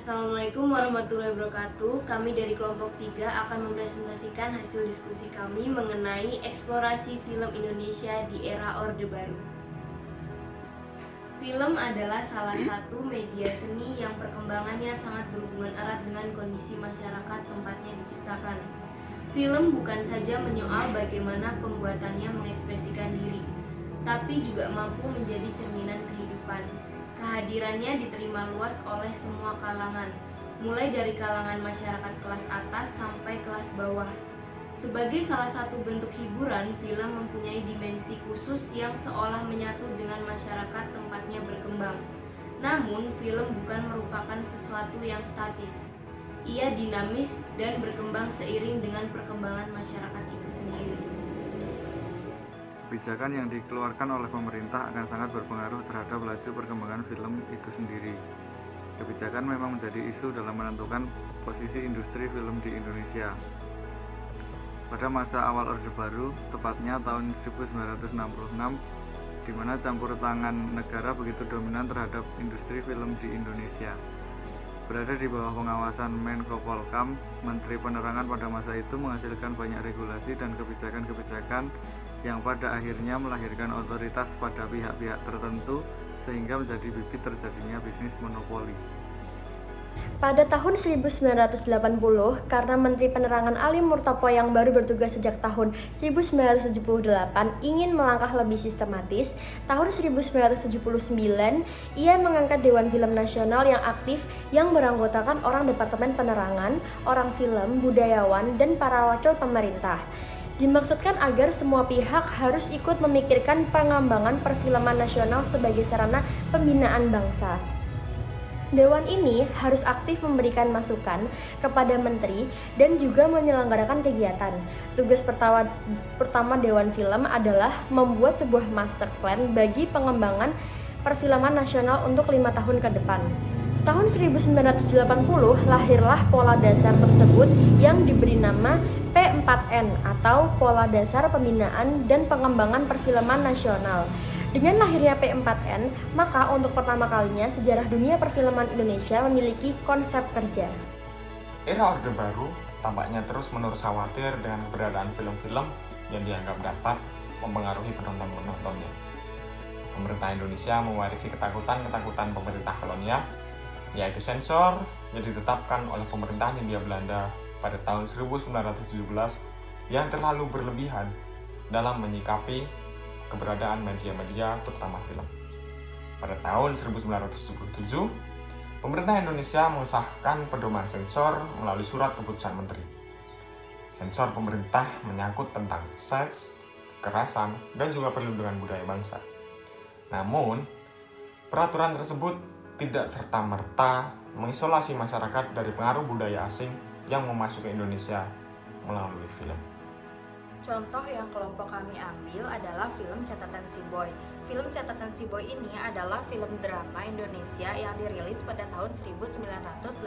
Assalamualaikum warahmatullahi wabarakatuh. Kami dari kelompok 3 akan mempresentasikan hasil diskusi kami mengenai eksplorasi film Indonesia di era Orde Baru. Film adalah salah satu media seni yang perkembangannya sangat berhubungan erat dengan kondisi masyarakat tempatnya diciptakan. Film bukan saja menyoal bagaimana pembuatannya mengekspresikan diri, tapi juga mampu menjadi cerminan kehidupan. Kehadirannya diterima luas oleh semua kalangan, mulai dari kalangan masyarakat kelas atas sampai kelas bawah. Sebagai salah satu bentuk hiburan, film mempunyai dimensi khusus yang seolah menyatu dengan masyarakat tempatnya berkembang. Namun, film bukan merupakan sesuatu yang statis. Ia dinamis dan berkembang seiring dengan perkembangan masyarakat itu sendiri. Kebijakan yang dikeluarkan oleh pemerintah akan sangat berpengaruh terhadap laju perkembangan film itu sendiri. Kebijakan memang menjadi isu dalam menentukan posisi industri film di Indonesia. Pada masa awal Orde Baru, tepatnya tahun 1966, di mana campur tangan negara begitu dominan terhadap industri film di Indonesia. Berada di bawah pengawasan Menko Polkam, Menteri Penerangan pada masa itu menghasilkan banyak regulasi dan kebijakan-kebijakan yang pada akhirnya melahirkan otoritas pada pihak-pihak tertentu sehingga menjadi bibit terjadinya bisnis monopoli. Pada tahun 1980, karena Menteri Penerangan Ali Murtopo yang baru bertugas sejak tahun 1978 ingin melangkah lebih sistematis, tahun 1979 ia mengangkat Dewan Film Nasional yang aktif yang beranggotakan orang Departemen Penerangan, orang film, budayawan, dan para wakil pemerintah. Dimaksudkan agar semua pihak harus ikut memikirkan pengembangan perfilman nasional sebagai sarana pembinaan bangsa. Dewan ini harus aktif memberikan masukan kepada menteri dan juga menyelenggarakan kegiatan. Tugas pertama Dewan Film adalah membuat sebuah master plan bagi pengembangan perfilman nasional untuk 5 tahun ke depan. Tahun 1980 lahirlah pola dasar tersebut yang diberi nama P4N atau Pola Dasar Pembinaan dan Pengembangan Perfilman Nasional. Dengan lahirnya P4N, maka untuk pertama kalinya sejarah dunia perfilman Indonesia memiliki konsep kerja. Era Orde Baru tampaknya terus-menerus khawatir dengan keberadaan film-film yang dianggap dapat mempengaruhi penonton-penontonnya. Pemerintah Indonesia mewarisi ketakutan-ketakutan pemerintah kolonial, yaitu sensor yang ditetapkan oleh pemerintahan Hindia Belanda pada tahun 1917 yang terlalu berlebihan dalam menyikapi keberadaan media-media terutama film. Pada tahun 1977, pemerintah Indonesia mengesahkan pedoman sensor melalui surat keputusan menteri. Sensor pemerintah menyangkut tentang seks, kekerasan, dan juga perlindungan budaya bangsa. Namun, peraturan tersebut tidak serta-merta mengisolasi masyarakat dari pengaruh budaya asing yang memasuki Indonesia melalui film. Contoh yang kelompok kami ambil adalah film Catatan Si Boy. Film Catatan Si Boy ini adalah film drama Indonesia yang dirilis pada tahun 1987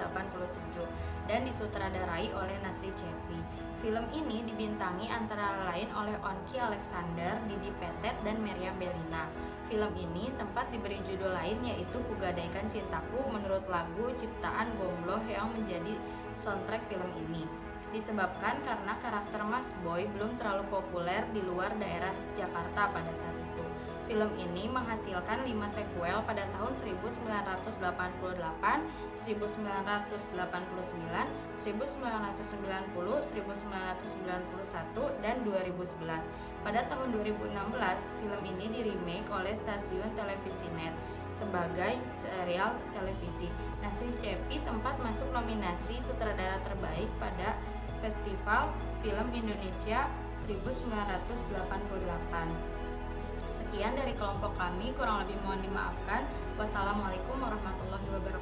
dan disutradarai oleh Nasri Cheppy. Film ini dibintangi antara lain oleh Onky Alexander, Didi Petet, dan Meriam Bellina. Film ini sempat diberi judul lain yaitu Kugadaikan Cintaku menurut lagu ciptaan Gombloh yang menjadi soundtrack film ini. Disebabkan karena karakter Mas Boy belum terlalu populer di luar daerah Jakarta pada saat itu. Film ini menghasilkan 5 sequel pada tahun 1988, 1989, 1990, 1991, dan 2011. Pada tahun 2016, film ini diremake oleh stasiun televisi NET sebagai serial televisi. Nasri Cheppy sempat masuk nominasi sutradara terbaik pada Festival Film Indonesia 1988. Sekian dari kelompok kami, kurang lebih mohon dimaafkan. Wassalamualaikum warahmatullahi wabarakatuh.